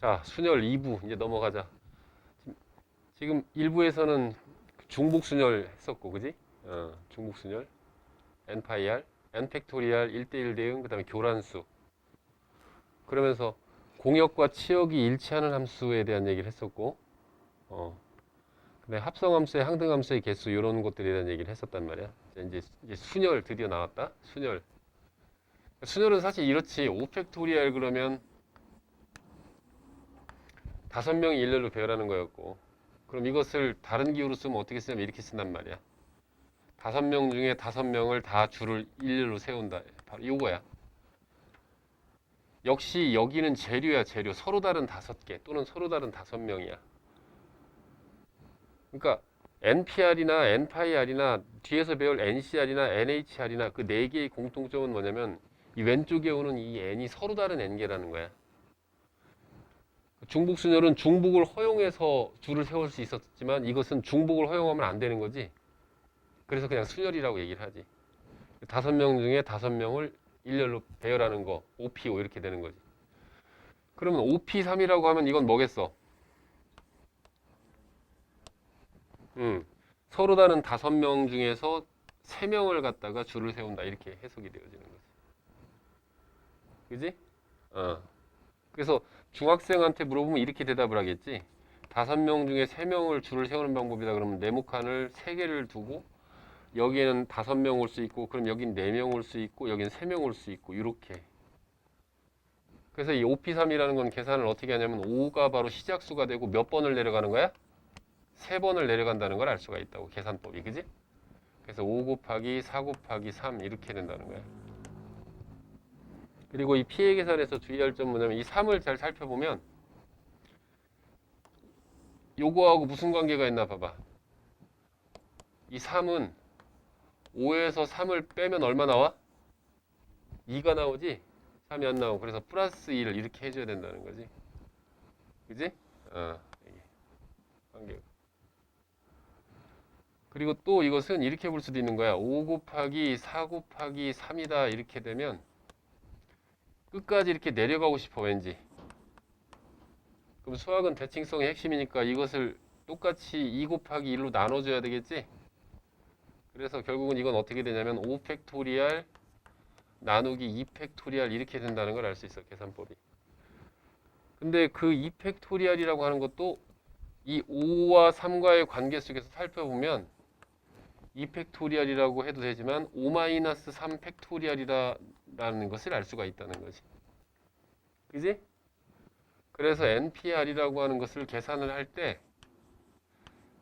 자, 순열 2부 이제 넘어가자. 지금 1부에서는 중복 순열 했었고, 그지? 중복 순열, n 파이 r, n 팩토리알 1대1 대응, 그 다음에 교란수. 그러면서 공역과 치역이 일치하는 함수에 대한 얘기를 했었고, 그다음에 합성함수의 항등함수의 개수 이런 것들에 대한 얘기를 했었단 말이야. 이제 순열 드디어 나왔다. 순열. 순열은 사실 이렇지. 5팩토리알 그러면 5명이 일렬로 배열하는 거였고, 그럼 이것을 다른 기호로 쓰면 어떻게 쓰냐면 이렇게 쓴단 말이야. 5명 중에 5명을 다 줄을 일렬로 세운다. 바로 이거야. 역시 여기는 재료야, 재료. 서로 다른 5개 또는 서로 다른 5명이야. 그러니까 NPR이나 NPIR이나 뒤에서 배울 NCR이나 NHR이나 그 네 개의 공통점은 뭐냐면 이 왼쪽에 오는 이 N이 서로 다른 N개라는 거야. 중복순열은 중복을 허용해서 줄을 세울 수 있었지만 이것은 중복을 허용하면 안 되는 거지. 그래서 그냥 순열이라고 얘기를 하지. 5명 중에 5명을 일렬로 배열하는 거 OPO 이렇게 되는 거지. 그러면 OP3이라고 하면 이건 뭐겠어? 서로 다른 5명 중에서 3명을 갖다가 줄을 세운다 이렇게 해석이 되어지는 거지. 그지? 그래서 중학생한테 물어보면 이렇게 대답을 하겠지. 5명 중에 3명을 줄을 세우는 방법이다. 그러면 네모칸을 3개를 두고 여기에는 5명 올 수 있고 그럼 여긴 4명 올 수 있고 여긴 3명 올 수 있고 이렇게. 그래서 이 OP3이라는 건 계산을 어떻게 하냐면 5가 바로 시작수가 되고 몇 번을 내려가는 거야? 3번을 내려간다는 걸 알 수가 있다고 계산법이. 그지? 그래서 5 곱하기 4 곱하기 3 이렇게 된다는 거야. 그리고 이 피해 계산에서 주의할 점은 뭐냐면 이 3을 잘 살펴보면 요거하고 무슨 관계가 있나 봐봐. 이 3은 5에서 3을 빼면 얼마 나와? 2가 나오지? 3이 안 나오고 그래서 플러스 1을 이렇게 해줘야 된다는 거지. 그지? 이게 관계가. 그리고 또 이것은 이렇게 볼 수도 있는 거야. 5 곱하기 4 곱하기 3이다 이렇게 되면 끝까지 이렇게 내려가고 싶어 왠지. 그럼 수학은 대칭성의 핵심이니까 이것을 똑같이 2 곱하기 1로 나눠줘야 되겠지? 그래서 결국은 이건 어떻게 되냐면 5 팩토리알 나누기 2 팩토리알 이렇게 된다는 걸 알 수 있어 계산법이. 근데 그 2 팩토리알이라고 하는 것도 이 5와 3과의 관계 속에서 살펴보면 2 팩토리알이라고 해도 되지만 5-3 팩토리알이라는 것을 알 수가 있다는 거지. 그지? 그래서 NPR이라고 하는 것을 계산을 할 때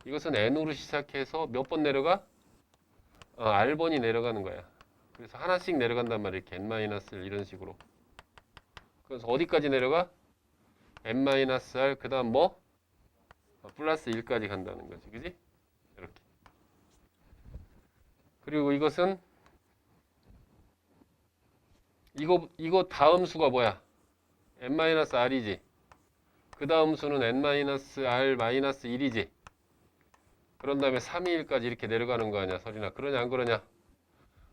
이것은 N으로 시작해서 몇 번 내려가? R번이 내려가는 거야. 그래서 하나씩 내려간단 말이야. 이렇게 N-1 이런 식으로. 그래서 어디까지 내려가? N-R 그 다음 뭐? 플러스 1까지 간다는 거지. 그지? 이렇게. 그리고 이것은 이거 다음 수가 뭐야? N-R이지. 그 다음 수는 N-R-1이지. 그런 다음에 3이 1까지 이렇게 내려가는 거 아니야, 설이나. 그러냐, 안 그러냐?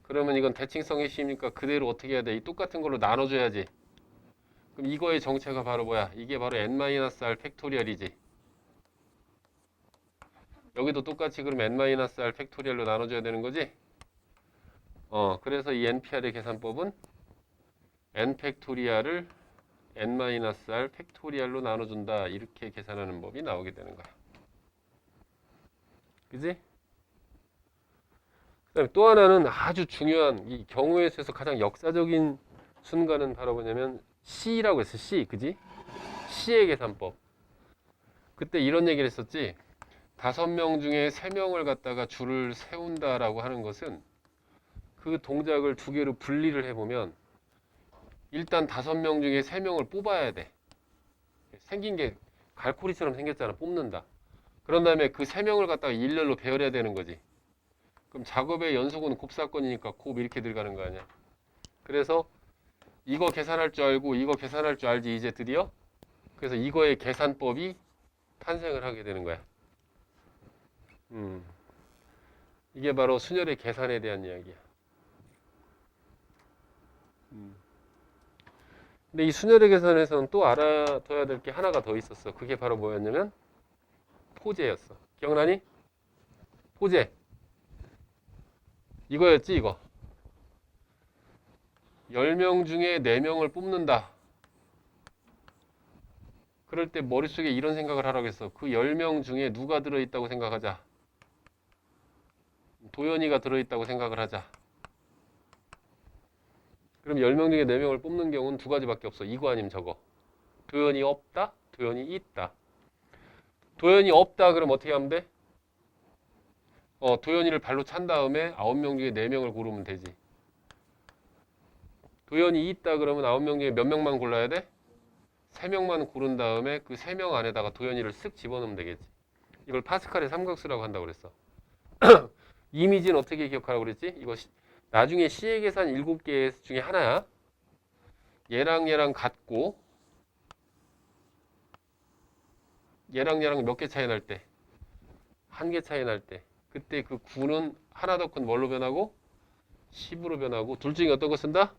그러면 이건 대칭성의 시니까 그대로 어떻게 해야 돼? 이 똑같은 걸로 나눠줘야지. 그럼 이거의 정체가 바로 뭐야? 이게 바로 N-R 팩토리얼이지. 여기도 똑같이 그럼 N-R 팩토리얼로 나눠줘야 되는 거지? 그래서 이 NPR의 계산법은 N 팩토리얼을 N-R 팩토리얼로 나눠준다. 이렇게 계산하는 법이 나오게 되는 거야. 그지? 그다음에 또 하나는 아주 중요한 이 경우의 수에서 가장 역사적인 순간은 바로 뭐냐면 C라고 했어. C. 그지? C의 계산법. 그때 이런 얘기를 했었지. 5명 중에 3명을 갖다가 줄을 세운다라고 하는 것은 그 동작을 두 개로 분리를 해보면 일단 5명 중에 3명을 뽑아야 돼. 생긴 게 갈고리처럼 생겼잖아. 뽑는다. 그런 다음에 그 3명을 갖다가 일렬로 배열해야 되는 거지. 그럼 작업의 연속은 곱사건이니까 곱 이렇게 들어가는 거 아니야. 그래서 이거 계산할 줄 알고 이거 계산할 줄 알지 이제 드디어. 그래서 이거의 계산법이 탄생을 하게 되는 거야. 이게 바로 순열의 계산에 대한 이야기야. 근데 이 순열의 계산에서는 또 알아둬야 될 게 하나가 더 있었어. 그게 바로 뭐였냐면 포제였어. 기억나니? 포제. 이거였지, 이거. 10명 중에 4명을 뽑는다. 그럴 때 머릿속에 이런 생각을 하라고 했어. 그 10명 중에 누가 들어있다고 생각하자. 도연이가 들어있다고 생각을 하자. 그럼 10명 중에 4명을 뽑는 경우는 두 가지밖에 없어. 이거 아니면 저거. 도연이 없다, 도연이 있다. 도연이 없다 그럼 어떻게 하면 돼? 도연이를 발로 찬 다음에 9명 중에 4명을 고르면 되지. 도연이 있다 그러면 9명 중에 몇 명만 골라야 돼? 3명만 고른 다음에 그 3명 안에다가 도연이를 쓱 집어넣으면 되겠지. 이걸 파스칼의 삼각수라고 한다고 그랬어. 이미지는 어떻게 기억하라고 그랬지? 이거 나중에 시의 계산 7개 중에 하나야. 얘랑 얘랑 같고 얘랑 얘랑 몇 개 차이 날 때? 1개 차이 날 때. 그때 그 9는 하나 더 큰 뭘로 변하고? 10으로 변하고 둘 중에 어떤 거 쓴다?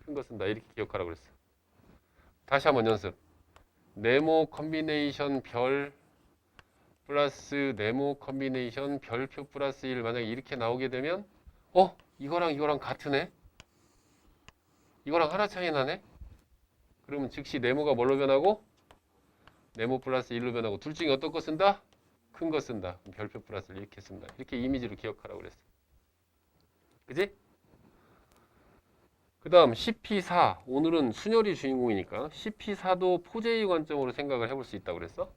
큰 거 쓴다. 이렇게 기억하라고 그랬어. 다시 한번 연습. 네모 컨비네이션 별 플러스 네모 컨비네이션 별표 플러스 1 만약에 이렇게 나오게 되면 이거랑 이거랑 같으네? 이거랑 하나 차이 나네? 그러면 즉시 네모가 뭘로 변하고? 네모 플러스 1로 변하고 둘 중에 어떤 거 쓴다? 큰 거 쓴다. 별표 플러스를 이렇게 쓴다. 이렇게 이미지로 기억하라고 그랬어. 그지? 그 다음 CP4. 오늘은 순열이 주인공이니까 CP4도 포제의 관점으로 생각을 해볼 수 있다고 그랬어.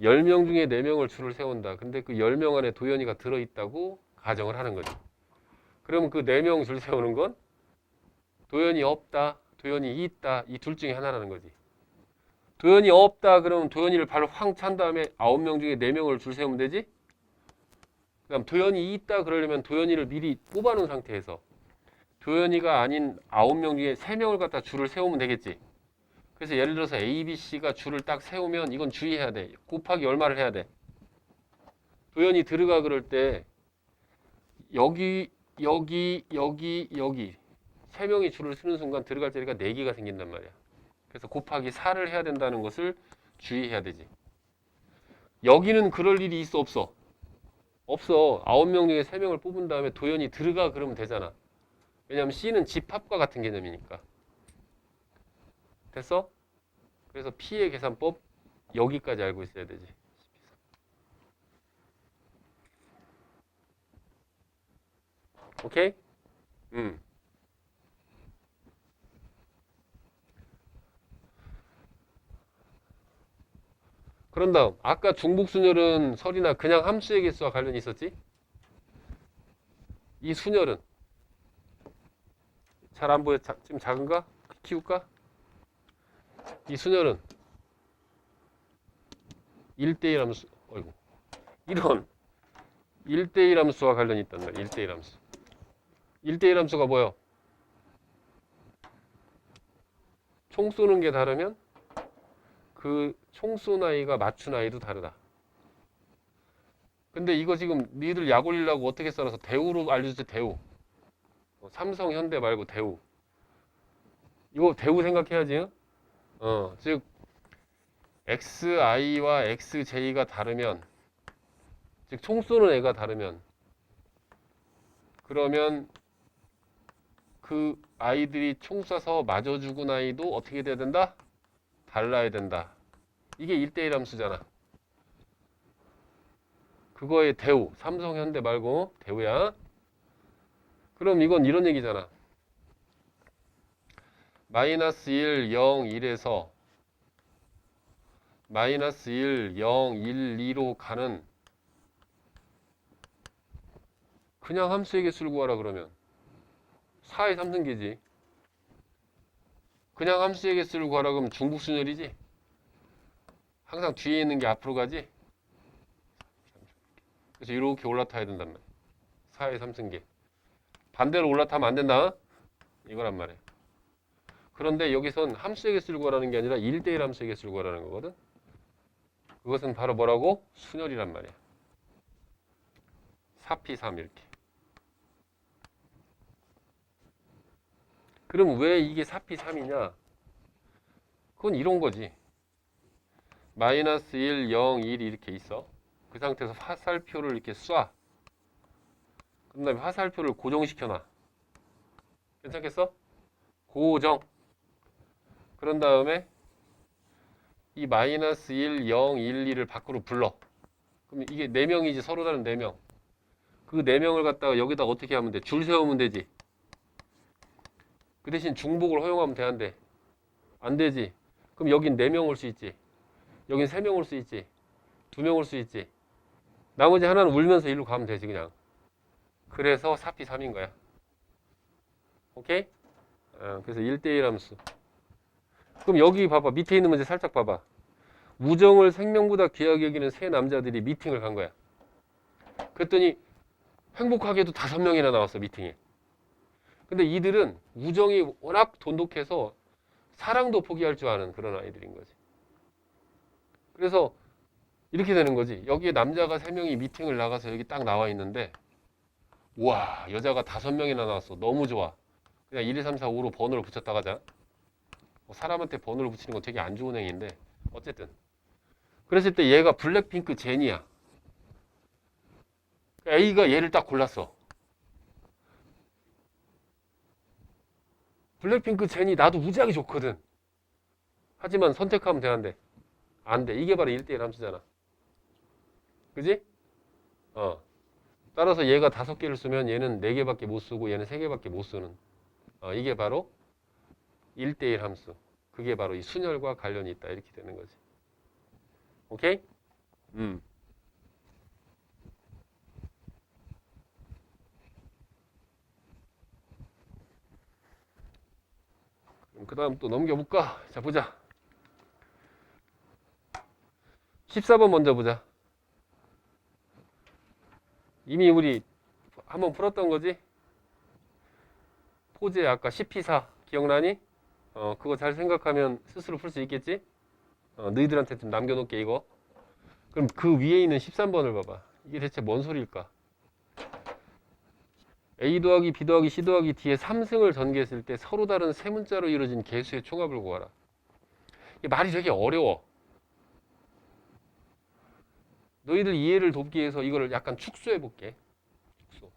10명 중에 4명을 줄을 세운다. 근데 그 10명 안에 도연이가 들어있다고 가정을 하는 거지. 그러면 그 4명 줄 세우는 건 도연이 없다, 도연이 있다. 이 둘 중에 하나라는 거지. 도연이 없다 그러면 도연이를 발로 황 찬 다음에 9명 중에 4명을 줄 세우면 되지. 그 다음 도연이 있다 그러려면 도연이를 미리 뽑아놓은 상태에서 도연이가 아닌 9명 중에 3명을 갖다 줄을 세우면 되겠지. 그래서 예를 들어서 A, B, C가 줄을 딱 세우면 이건 주의해야 돼. 곱하기 얼마를 해야 돼? 도연이 들어가 그럴 때 여기 여기 3명이 줄을 쓰는 순간 들어갈 자리가 4개가 생긴단 말이야. 그래서 곱하기 4를 해야 된다는 것을 주의해야 되지. 여기는 그럴 일이 있어 없어? 없어. 9명 중에 3명을 뽑은 다음에 도연이 들어가 그러면 되잖아. 왜냐하면 C는 집합과 같은 개념이니까. 됐어? 그래서 P의 계산법 여기까지 알고 있어야 되지. 오케이? 그런 다음 아까 중복순열은 설이나 그냥 함수의 개수와 관련이 있었지? 이 순열은 잘 안 보여? 지금 작은가? 키울까? 이 순열은 1대1 함수 어이구 이런 1대1 함수와 관련이 있단 말이야. 1대1 함수. 1대1 함수가 뭐예요? 총 쏘는 게 다르면 그 총 쏜 아이가 맞춘 아이도 다르다. 근데 이거 지금 니들 약 올리려고 어떻게 써놔서 대우로 알려주지. 대우. 삼성, 현대 말고 대우. 이거 대우 생각해야지. 즉 XI와 XJ가 다르면 즉 총 쏘는 애가 다르면 그러면 그 아이들이 총 쏴서 맞아 죽은 아이도 어떻게 돼야 된다? 달라야 된다. 이게 1대1 함수잖아. 그거의 대우. 삼성, 현대 말고 대우야. 그럼 이건 이런 얘기잖아. 마이너스 1, 0, 1에서 마이너스 1, 0, 1, 2로 가는 그냥 함수의 개수를 구하라 그러면 4의 3승계지. 그냥 함수의 개수를 구하라 그러면 중복순열이지. 항상 뒤에 있는 게 앞으로 가지. 그래서 이렇게 올라타야 된단 말이야. 4의 3승계. 반대로 올라타면 안 된다. 이거란 말이야. 그런데 여기선 함수의 개수를 구하라는 게 아니라 1대1 함수의 개수를 구하라는 거거든. 그것은 바로 뭐라고? 순열이란 말이야. 4P3 이렇게. 그럼 왜 이게 4P3이냐? 그건 이런 거지. 마이너스 1, 0, 1 이렇게 있어. 그 상태에서 화살표를 이렇게 쏴. 그 다음에 화살표를 고정시켜놔. 괜찮겠어? 고정. 그런 다음에 이 마이너스 1, 0, 1, 2를 밖으로 불러. 그럼 이게 4명이지. 서로 다른 4명. 그 4명을 갖다가 여기다 어떻게 하면 돼? 줄 세우면 되지. 그 대신 중복을 허용하면 돼, 안 돼? 안 되지. 그럼 여긴 4명 올 수 있지. 여긴 3명 올 수 있지. 2명 올 수 있지. 나머지 하나는 울면서 일로 가면 되지, 그냥. 그래서 4p 3인 거야. 오케이? 그래서 1대1 함수. 그럼 여기 봐봐. 밑에 있는 문제 살짝 봐봐. 우정을 생명보다 귀하게 여기는 세 남자들이 미팅을 간 거야. 그랬더니 행복하게도 5명이나 나왔어, 미팅에. 근데 이들은 우정이 워낙 돈독해서 사랑도 포기할 줄 아는 그런 아이들인 거지. 그래서 이렇게 되는 거지. 여기에 남자가 3명이 미팅을 나가서 여기 딱 나와 있는데, 우와, 여자가 5명이나 나왔어. 너무 좋아. 그냥 1, 2, 3, 4, 5로 번호를 붙였다 가자. 사람한테 번호를 붙이는 건 되게 안 좋은 행위인데, 어쨌든. 그랬을 때 얘가 블랙핑크 제니야. A가 얘를 딱 골랐어. 블랙핑크 제니 나도 무지하게 좋거든. 하지만 선택하면 되는데 안 돼. 이게 바로 1대1 함수잖아. 그지? 따라서 얘가 5개를 쓰면 얘는 4개밖에 못 쓰고 얘는 3개밖에 못 쓰는. 이게 바로 1대1 함수. 그게 바로 이 순열과 관련이 있다. 이렇게 되는 거지. 오케이? 그 다음 또 넘겨볼까? 자, 보자. 14번 먼저 보자. 이미 우리 한번 풀었던 거지? 포즈의 아까 CP4 기억나니? 그거 잘 생각하면 스스로 풀 수 있겠지? 너희들한테 좀 남겨놓을게 이거. 그럼 그 위에 있는 13번을 봐봐. 이게 대체 뭔 소리일까? A 더하기 B 더하기 C 더하기 D의 3승을 전개했을 때 서로 다른 세 문자로 이루어진 개수의 총합을 구하라. 이게 말이 되게 어려워. 너희들 이해를 돕기 위해서 이거를 약간 축소해 볼게. 축소.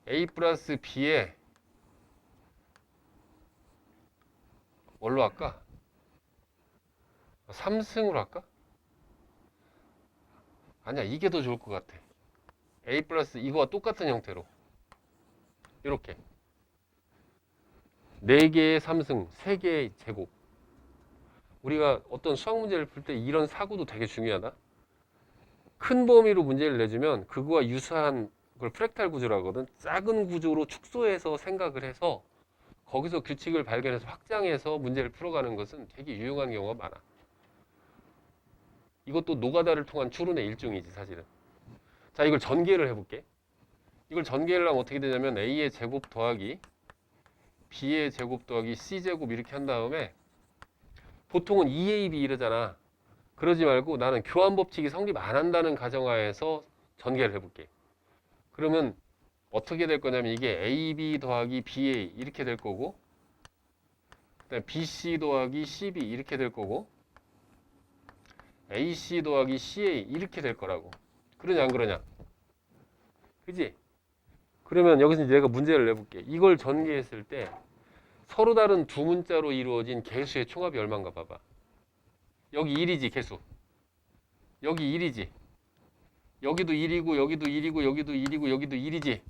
A 플러스 B에 뭘로 할까? 3승으로 할까? 아니야, 이게 더 좋을 것 같아. A 플러스 이거와 똑같은 형태로 이렇게 4개의 3승, 3개의 제곱. 우리가 어떤 수학 문제를 풀 때 이런 사고도 되게 중요하다. 큰 범위로 문제를 내주면 그거와 유사한 걸 프랙탈 구조라고 하거든. 작은 구조로 축소해서 생각을 해서 거기서 규칙을 발견해서 확장해서 문제를 풀어가는 것은 되게 유용한 경우가 많아. 이것도 노가다를 통한 추론의 일종이지 사실은. 자, 이걸 전개를 해볼게. 이걸 전개를 하면 어떻게 되냐면 A의 제곱 더하기 B의 제곱 더하기 C제곱 이렇게 한 다음에 보통은 2AB 이러잖아. 그러지 말고 나는 교환 법칙이 성립 안 한다는 가정하에서 전개를 해볼게. 그러면 어떻게 될 거냐면 이게 AB 더하기 BA 이렇게 될 거고, 그다음에 BC 더하기 CB 이렇게 될 거고, AC 더하기 CA 이렇게 될 거라고. 그러냐 안 그러냐? 그지? 그러면 여기서 이제 내가 문제를 내볼게. 이걸 전개했을 때 서로 다른 두 문자로 이루어진 개수의 총합이 얼마인가 봐봐. 여기 1이지 개수. 여기 1이지. 여기도 1이고 여기도 1이고 여기도 1이고 여기도 1이지.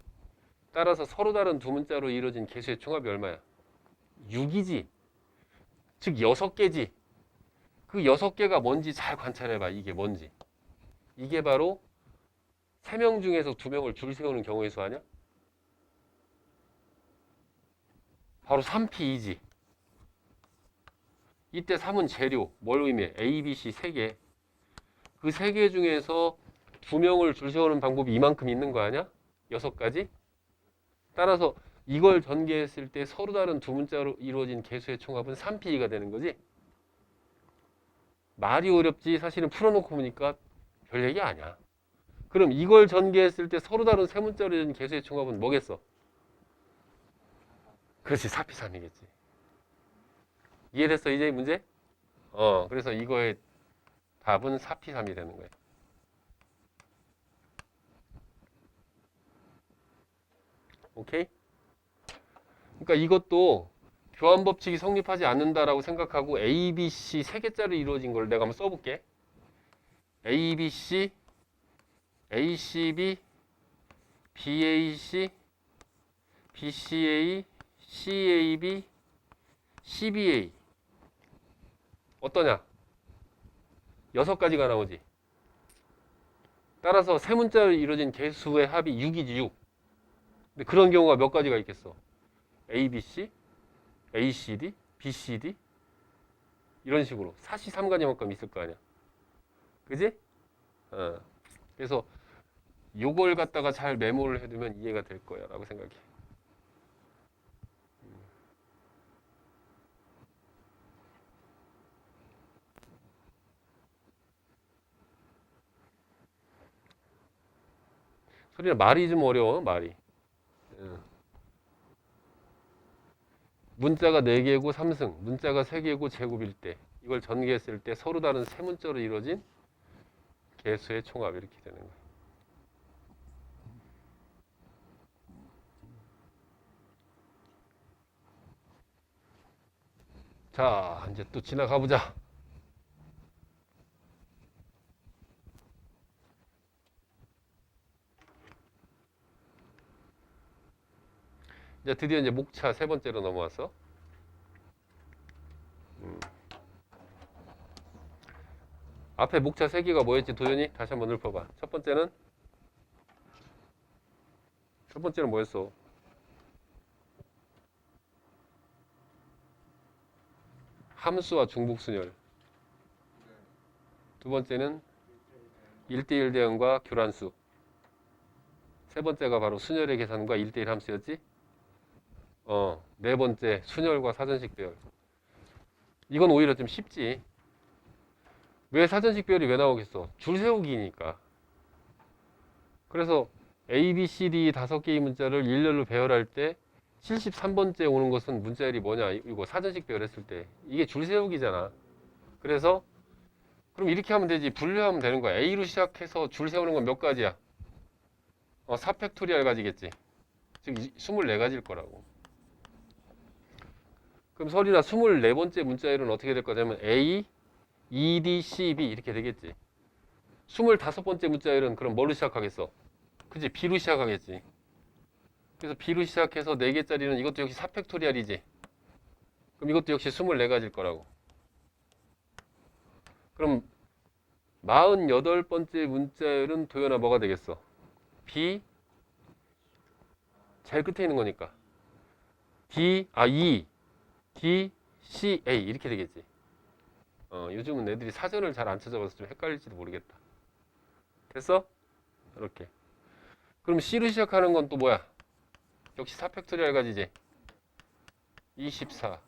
따라서 서로 다른 두 문자로 이루어진 개수의 총합이 얼마야? 6이지. 즉 6개지. 그 6개가 뭔지 잘 관찰해봐. 이게 뭔지. 이게 바로 3명 중에서 2명을 줄 세우는 경우의 수 아니야? 바로 3P이지. 이때 3은 재료. 뭘 의미해? A, B, C 3개. 그 3개 중에서 2명을 줄 세우는 방법이 이만큼 있는 거 아니야? 6가지? 따라서 이걸 전개했을 때 서로 다른 두 문자로 이루어진 개수의 총합은 3P가 되는 거지. 말이 어렵지 사실은 풀어놓고 보니까 별 얘기 아니야. 그럼 이걸 전개했을 때 서로 다른 세 문자로 이루어진 개수의 총합은 뭐겠어? 그렇지, 4P3이겠지. 이해됐어 이제 이 문제? 그래서 이거의 답은 4P3이 되는 거예요. 오케이? 그러니까 이것도 교환 법칙이 성립하지 않는다라고 생각하고 A, B, C 세 개짜리 이루어진 걸 내가 한번 써볼게. A, B, C, A, C, B, B, A, C, B, C, A, C, A, B, C, B, A. 어떠냐? 6가지가 나오지. 따라서 세 문자로 이루어진 개수의 합이 6이지 6. 근데 그런 경우가 몇 가지가 있겠어? A, B, C, A, C, D, B, C, D 이런 식으로 사시 3가지만큼 있을 거 아니야. 그지? 그래서 요걸 갖다가 잘 메모를 해두면 이해가 될 거야 라고 생각해. 소리나 말이 좀 어려워 말이. 문자가 4개고 3승, 문자가 3개고 제곱일 때 이걸 전개했을 때 서로 다른 세 문자로 이루어진 개수의 총합 이렇게 되는 거야. 자, 이제 또 지나가 보자. 이제 드디어 이제 목차 세 번째로 넘어왔어. 앞에 목차 3개가 뭐였지 도전이? 다시 한번 읊어봐. 첫 번째는 뭐였어? 함수와 중복순열. 두 번째는 1대1 대응과 교란수. 세 번째가 바로 순열의 계산과 1대1 함수였지? 네 번째 순열과 사전식 배열. 이건 오히려 좀 쉽지. 왜 사전식 배열이 왜 나오겠어? 줄 세우기니까. 그래서 A, B, C, D 5개의 문자를 일렬로 배열할 때 73번째 오는 것은 문자열이 뭐냐? 이거 사전식 배열했을 때 이게 줄 세우기잖아. 그래서 그럼 이렇게 하면 되지. 분류하면 되는 거야. A로 시작해서 줄 세우는 건 몇 가지야? 4팩토리얼 가지겠지. 즉 24가지일 거라고. 그럼 설이나 24번째 문자열은 어떻게 될 거냐면 A, E, D, C, B 이렇게 되겠지. 25번째 문자열은 그럼 뭘로 시작하겠어? 그치? B로 시작하겠지. 그래서 B로 시작해서 4개짜리는 이것도 역시 4팩토리얼이지. 그럼 이것도 역시 24가지일 거라고. 그럼 48번째 문자열은 도연아 뭐가 되겠어? B 제일 끝에 있는 거니까 E, D, C, A 이렇게 되겠지. 요즘은 애들이 사전을 잘 안 찾아봐서 좀 헷갈릴지도 모르겠다. 됐어? 이렇게. 그럼 C로 시작하는 건 또 뭐야? 역시 4팩토리얼 가지지. 24.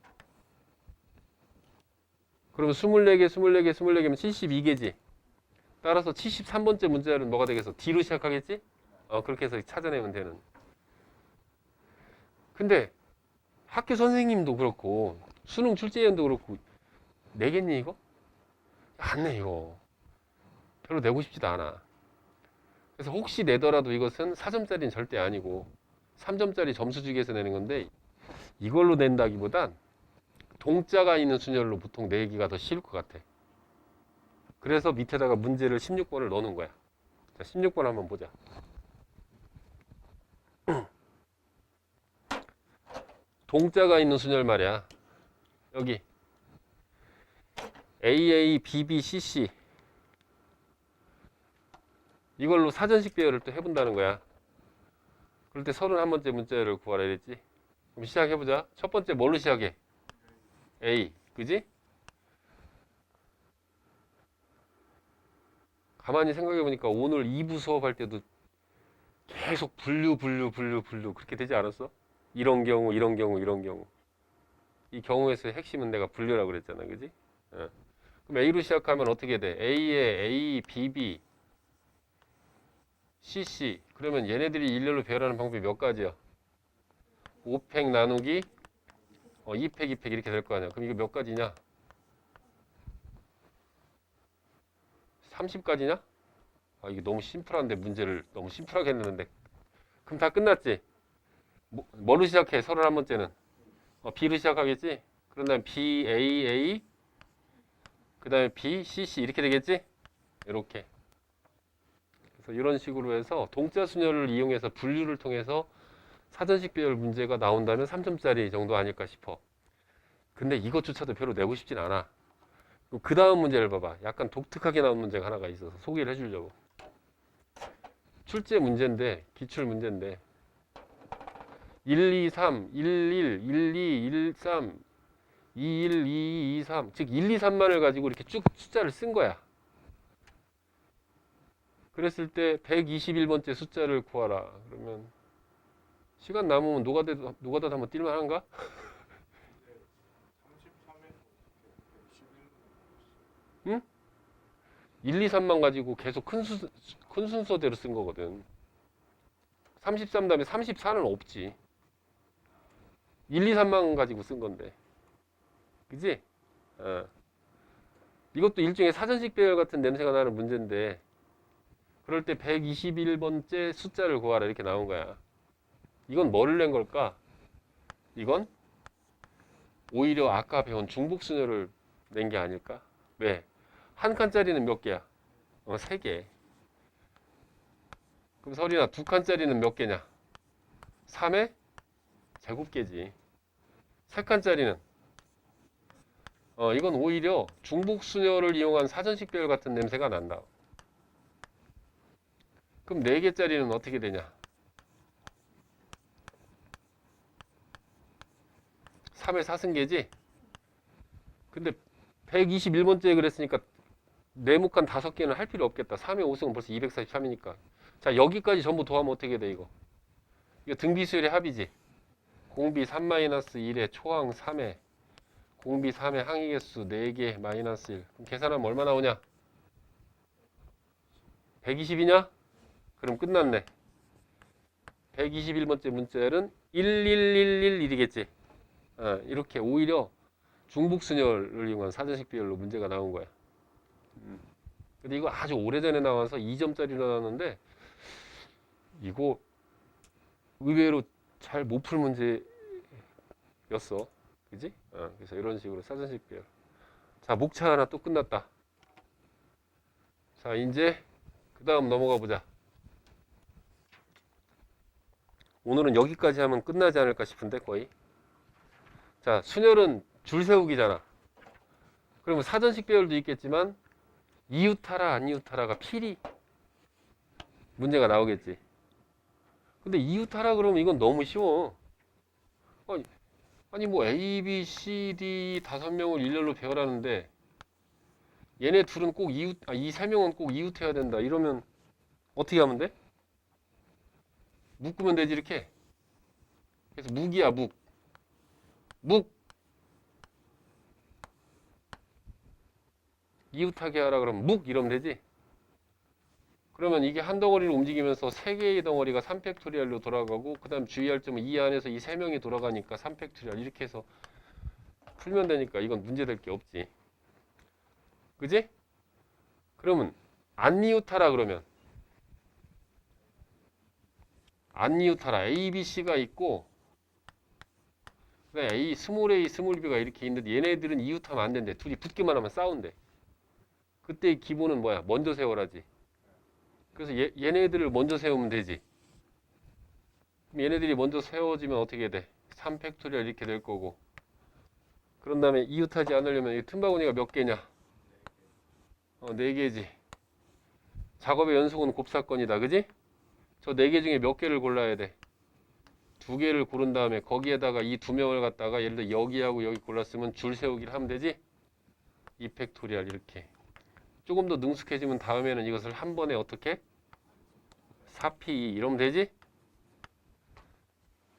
그러면 24개면 72개지. 따라서 73번째 문자열은 뭐가 되겠어? D로 시작하겠지? 그렇게 해서 찾아내면 되는. 근데 학교 선생님도 그렇고 수능 출제위원도 그렇고 내겠니 이거? 안 내 이거. 별로 내고 싶지도 않아. 그래서 혹시 내더라도 이것은 4점짜리는 절대 아니고 3점짜리 점수 주기 위해서 내는 건데 이걸로 낸다기보단 동자가 있는 순열로 보통 내기가 더 쉬울 것 같아. 그래서 밑에다가 문제를 16번을 넣는 거야. 자, 16번 한번 보자. 동자가 있는 순열 말이야. 여기 AA, BB, CC 이걸로 사전식 배열을 또 해본다는 거야. 그럴 때 31번째 문자열을 구하라 이랬지. 그럼 시작해보자. 첫 번째 뭘로 시작해? A, 그지? 가만히 생각해보니까 오늘 2부 수업할 때도 계속 분류 그렇게 되지 않았어? 이런 경우 이 경우에서의 핵심은 내가 분류라고 그랬잖아, 그지? 그럼 A로 시작하면 어떻게 돼? A에 A, BB, CC 그러면 얘네들이 일렬로 배열하는 방법이 몇 가지야? 5팩 나누기 2팩 2팩 이렇게 될 거 아니야. 그럼 이거 몇 가지냐? 30가지냐? 아, 이게 너무 심플한데 문제를 너무 심플하게 했는데. 그럼 다 끝났지? 뭐로 시작해? 31번째는 B로 시작하겠지? 그런 다음에 B, A, A 그 다음에 B, C, C 이렇게 되겠지? 이렇게. 그래서 이런 식으로 해서 동자 순열을 이용해서 분류를 통해서 사전식 배열 문제가 나온다면 3점짜리 정도 아닐까 싶어. 근데 이것조차도 별로 내고 싶진 않아. 그 다음 문제를 봐봐. 약간 독특하게 나온 문제가 하나가 있어서 소개를 해주려고. 출제 문제인데, 기출 문제인데 1, 2, 3, 1, 1, 1, 2, 1, 3, 2, 1, 2, 2, 3 즉 1, 2, 3만을 가지고 이렇게 쭉 숫자를 쓴 거야. 그랬을 때 121번째 숫자를 구하라. 그러면 시간 남으면 노가다 한번 뛸만 한가? 1, 2, 3만 가지고 계속 큰 순서대로 쓴 거거든. 33 다음에 34는 없지. 1, 2, 3만 가지고 쓴 건데. 그지? 이것도 일종의 사전식 배열 같은 냄새가 나는 문제인데 그럴 때 121번째 숫자를 구하라 이렇게 나온 거야. 이건 뭐를 낸 걸까? 이건 오히려 아까 배운 중복순열을 낸 게 아닐까? 왜? 한 칸짜리는 몇 개야? 3개. 그럼 설이나 두 칸짜리는 몇 개냐? 3의 제곱개지. 세 칸짜리는 이건 오히려 중복순열을 이용한 사전식 배열 같은 냄새가 난다. 그럼 4개짜리는 어떻게 되냐? 3의 4승계지? 근데 121번째 그랬으니까 네모칸 5개는 할 필요 없겠다. 3의 5승은 벌써 243이니까. 자, 여기까지 전부 더하면 어떻게 돼, 이거? 이거 등비수열의 합이지. 공비 3-1의 초항 3회, 공비 3의 항의개수 4개 마이너스 1. 그럼 계산하면 얼마 나오냐? 120이냐? 그럼 끝났네. 121번째 문자열은 11111이겠지. 이렇게 오히려 중복순열을 이용한 사전식 비열로 문제가 나온 거야. 근데 이거 아주 오래전에 나와서 2점짜리로 나왔는데 이거 의외로 잘 못 풀 문제였어. 그지? 그래서 이런 식으로 사전식 비열. 자, 목차 하나 또 끝났다. 자, 이제 그 다음 넘어가 보자. 오늘은 여기까지 하면 끝나지 않을까 싶은데 거의. 자, 순열은 줄 세우기잖아. 그러면 사전식 배열도 있겠지만 이웃하라 안 이웃하라가 필히 문제가 나오겠지. 근데 이웃하라 그러면 이건 너무 쉬워. 아니 뭐 A, B, C, D 5명을 일렬로 배열하는데 얘네 둘은 꼭 이웃, 이 3명은 꼭 이웃해야 된다. 이러면 어떻게 하면 돼? 묶으면 되지 이렇게. 그래서 묵이야 묵. 이웃하게 하라 그러면 묵 이러면 되지. 그러면 이게 한 덩어리를 움직이면서 3개의 덩어리가 3팩토리얼로 돌아가고 그 다음 주의할 점은 이 안에서 이 3명이 돌아가니까 3팩토리얼 이렇게 해서 풀면 되니까 이건 문제될 게 없지. 그지? 그러면 안 이웃하라 그러면 안 이웃하라 A, B, C가 있고 그다음에 A, 스몰 a, 스몰 b가 이렇게 있는데 얘네들은 이웃하면 안 된대. 둘이 붙기만 하면 싸운대. 그때 기본은 뭐야? 먼저 세워라지. 그래서 얘네들을 먼저 세우면 되지. 그럼 얘네들이 먼저 세워지면 어떻게 돼? 3팩토리얼 이렇게 될 거고. 그런 다음에 이웃하지 않으려면 이 틈바구니가 몇 개냐? 4개지. 작업의 연속은 곱사건이다. 그지? 저 4개 중에 몇 개를 골라야 돼? 2개를 고른 다음에 거기에다가 이 2명을 갖다가 예를 들어 여기하고 여기 골랐으면 줄 세우기를 하면 되지? 2팩토리얼 이렇게. 조금 더 능숙해지면 다음에는 이것을 한 번에 어떻게? 4P 이러면 되지?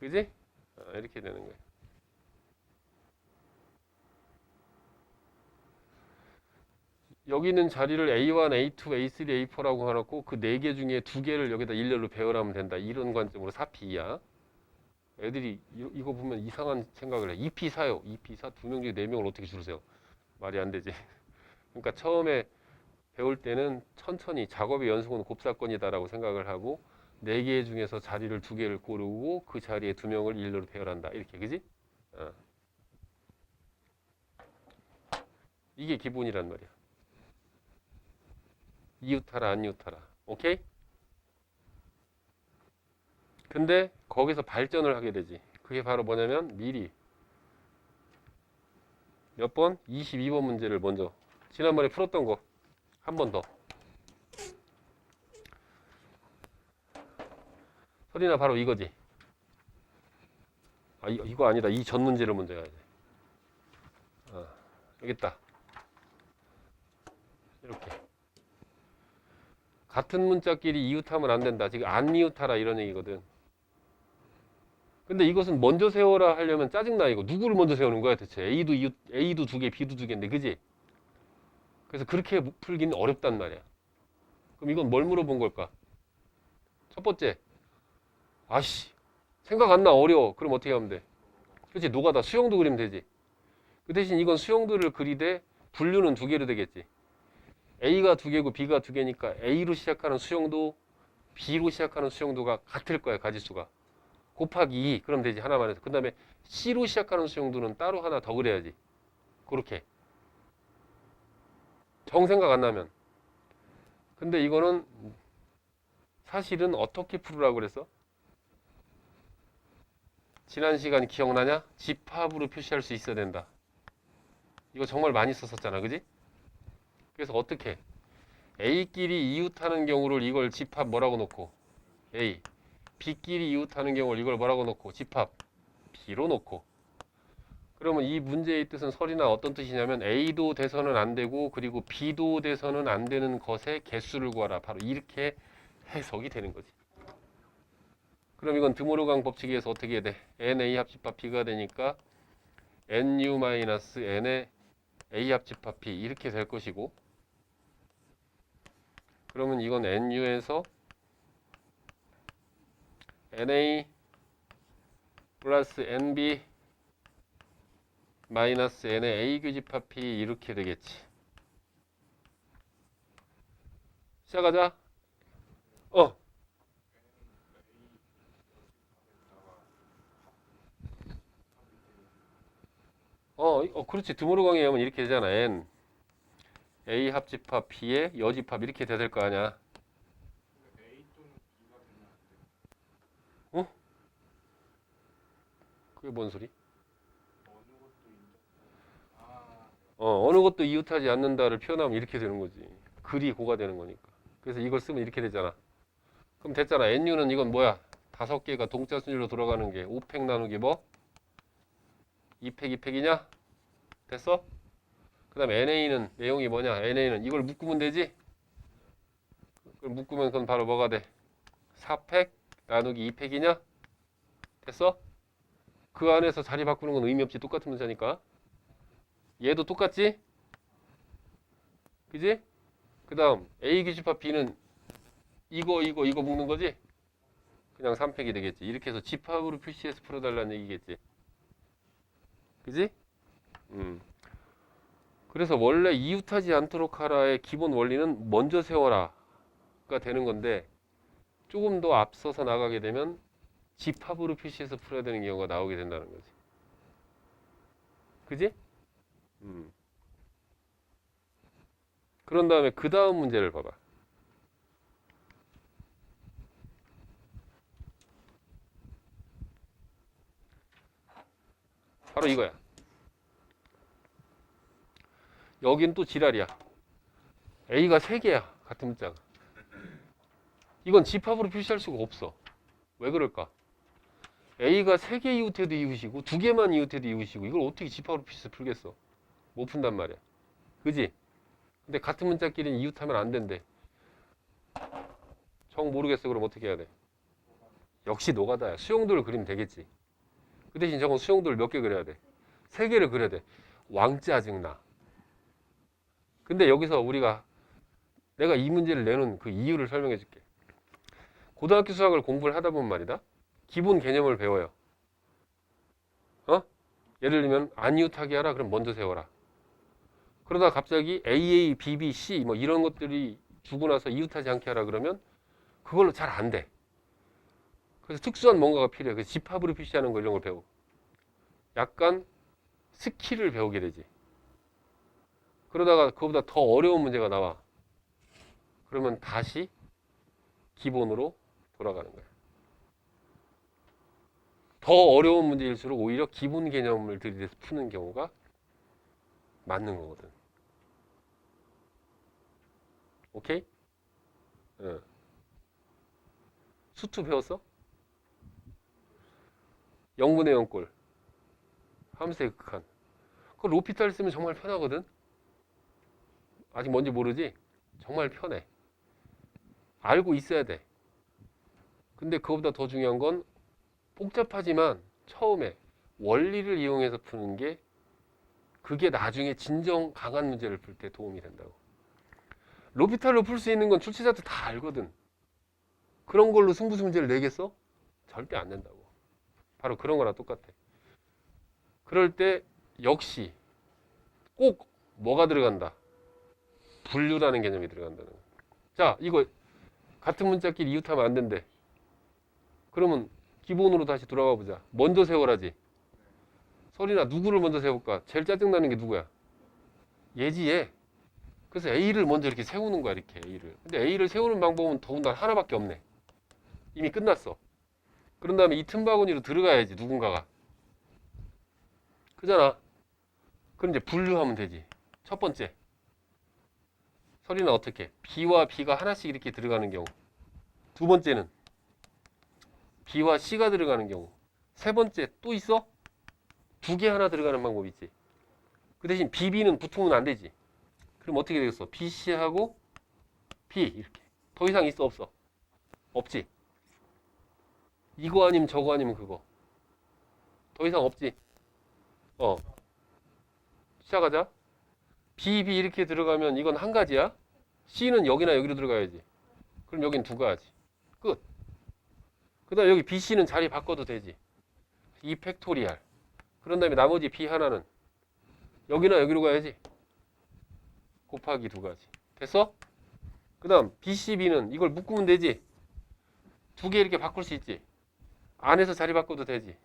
그지? 이렇게 되는 거예요. 여기 있는 자리를 A1, A2, A3, A4라고 해놓고 그 4개 중에 2개를 여기다 일렬로 배열하면 된다. 이런 관점으로 4P야. 애들이 이거 보면 이상한 생각을 해. 2P 사요. 2P 사. 2명 중에 4명을 어떻게 줄으세요? 말이 안 되지. 그러니까 처음에 배울 때는 천천히 작업의 연속은 곱사건이다라고 생각을 하고 4개 중에서 자리를 2개를 고르고 그 자리에 2명을 일로로 배열한다. 이렇게, 그지? 어. 이게 기본이란 말이야. 이웃하라, 안 이웃하라. 오케이? 근데 거기서 발전을 하게 되지. 그게 바로 뭐냐면 미리 몇 번? 22번 문제를 먼저 지난번에 풀었던 거 한 번 더. 설이나 바로 이거지. 아, 이거 아니다. 이 전 문제를 먼저 해야 돼. 여기 있다. 이렇게. 같은 문자끼리 이웃하면 안 된다. 지금 안 이웃하라 이런 얘기거든. 근데 이것은 먼저 세워라 하려면 짜증나. 이거 누구를 먼저 세우는 거야 대체? A도 이웃, A도 2개, B도 2개인데, 그지? 그래서 그렇게 풀기는 어렵단 말이야. 그럼 이건 뭘 물어본 걸까? 첫 번째, 아씨, 생각 안 나, 어려워. 그럼 어떻게 하면 돼? 그렇지, 노가다. 수형도 그리면 되지. 그 대신 이건 수형들을 그리되 분류는 2개로 되겠지. A가 2개고 B가 2개니까 A로 시작하는 수형도 B로 시작하는 수형도가 같을 거야, 가지수가. 곱하기 2, 그럼 되지, 하나만 해서. 그 다음에 C로 시작하는 수형도는 따로 하나 더 그려야지. 그렇게. 정 생각 안 나면. 근데 이거는 사실은 어떻게 풀으라고 그랬어? 지난 시간 기억나냐? 집합으로 표시할 수 있어야 된다. 이거 정말 많이 썼었잖아, 그지? 그래서 어떻게? A끼리 이웃하는 경우를 이걸 집합 뭐라고 놓고? A. B끼리 이웃하는 경우를 이걸 뭐라고 놓고? 집합 B로 놓고. 그러면 이 문제의 뜻은 설이나 어떤 뜻이냐면 A도 돼서는 안 되고 그리고 B도 돼서는 안 되는 것의 개수를 구하라. 바로 이렇게 해석이 되는 거지. 그럼 이건 드모르강 법칙에 의해서 어떻게 해야 돼? NA 합집합 B가 되니까 NU-N의 A 합집합 B 이렇게 될 것이고, 그러면 이건 NU에서 NA 플러스 NB 마이너스 N의 A 교집합 P 이렇게 되겠지. 시작하자. 그렇지. 드모르강에 의하면 이렇게 되잖아. N A 합집합 P의 여집합 이렇게 돼야 될 거 아니야. 어? 그게 뭔 소리? 어느 것도 이웃하지 않는다를 표현하면 이렇게 되는 거지. 글이 고가 되는 거니까. 그래서 이걸 쓰면 이렇게 되잖아. 그럼 됐잖아. NU는 이건 뭐야? 5개가 동자 순위로 돌아가는 게 5팩 나누기 뭐? 2팩 2팩이냐? 됐어? 그 다음에 NA는 내용이 뭐냐? NA는 이걸 묶으면 되지? 그걸 묶으면 그건 바로 뭐가 돼? 4팩 나누기 2팩이냐? 됐어? 그 안에서 자리 바꾸는 건 의미 없지. 똑같은 문자니까. 얘도 똑같지? 그지? 그 다음 A 규집합 B는 이거 묶는 거지? 그냥 3팩이 되겠지. 이렇게 해서 집합으로 표시해서 풀어달라는 얘기겠지. 그지? 그래서 원래 이웃하지 않도록 하라의 기본 원리는 먼저 세워라가 되는 건데, 조금 더 앞서서 나가게 되면 집합으로 표시해서 풀어야 되는 경우가 나오게 된다는 거지. 그지? 그런 다음에 그 다음 문제를 봐봐. 바로 이거야. 여긴 또 지랄이야. A가 3개야. 같은 문자가. 이건 집합으로 표시할 수가 없어. 왜 그럴까? A가 3개 이웃해도 이웃이고 2개만 이웃해도 이웃이고 이걸 어떻게 집합으로 표시해서 풀겠어? 못 푼단 말이야. 그지? 근데 같은 문자끼리는 이웃하면 안 된대. 정 모르겠어. 그럼 어떻게 해야 돼? 역시 노가다야. 수용도를 그리면 되겠지. 그 대신 저건 수용도를 몇 개 그려야 돼? 3개를 그려야 돼. 왕짜증나. 근데 여기서 내가 이 문제를 내는 그 이유를 설명해 줄게. 고등학교 수학을 공부를 하다 보면 말이다. 기본 개념을 배워요. 예를 들면 안이웃하게 하라. 그럼 먼저 세워라. 그러다 갑자기 AA, BB, C 뭐 이런 것들이 주고 나서 이웃하지 않게 하라 그러면 그걸로 잘 안 돼. 그래서 특수한 뭔가가 필요해. 그래서 집합으로 표시하는 거 이런 걸 배우고. 약간 스킬을 배우게 되지. 그러다가 그거보다 더 어려운 문제가 나와. 그러면 다시 기본으로 돌아가는 거야. 더 어려운 문제일수록 오히려 기본 개념을 들이대서 푸는 경우가 맞는 거거든. 오케이? 응. 수투 배웠어? 0분의 0꼴. 함수의 극한. 그 로피탈 쓰면 정말 편하거든? 아직 뭔지 모르지? 정말 편해. 알고 있어야 돼. 근데 그거보다 더 중요한 건 복잡하지만 처음에 원리를 이용해서 푸는 게 그게 나중에 진정 강한 문제를 풀 때 도움이 된다고. 로피탈로 풀 수 있는 건 출제자들 다 알거든. 그런 걸로 승부수 문제를 내겠어? 절대 안 된다고. 바로 그런 거랑 똑같아. 그럴 때 역시 꼭 뭐가 들어간다? 분류라는 개념이 들어간다는 거야. 자, 이거 같은 문자끼리 이웃하면 안 된대. 그러면 기본으로 다시 돌아가 보자. 먼저 세워라지. 설이나 누구를 먼저 세울까? 제일 짜증나는 게 누구야? 얘지 얘. 그래서 A를 먼저 이렇게 세우는 거야, 이렇게 A를. 근데 A를 세우는 방법은 더군다나 하나밖에 없네. 이미 끝났어. 그런 다음에 이 틈바구니로 들어가야지, 누군가가. 그잖아. 그럼 이제 분류하면 되지. 첫 번째. 설이나 어떻게? B와 B가 하나씩 이렇게 들어가는 경우. 두 번째는 B와 C가 들어가는 경우. 세 번째 또 있어? 두 개 하나 들어가는 방법이 있지. 그 대신 B, B는 붙으면 안 되지. 그럼 어떻게 되겠어? B, C하고 B 이렇게. 더 이상 있어 없어? 없지. 이거 아니면 저거 아니면 그거. 더 이상 없지. 어. 시작하자. B, B 이렇게 들어가면 이건 한 가지야. C는 여기나 여기로 들어가야지. 그럼 여긴 두 가지. 끝. 그 다음에 여기 B, C는 자리 바꿔도 되지. 2 팩토리얼. 그런 다음에 나머지 B 하나는 여기나 여기로 가야지. 곱하기 두 가지. 됐어? 그 다음 B, C, B는 이걸 묶으면 되지. 두 개 이렇게 바꿀 수 있지. 안에서 자리 바꿔도 되지.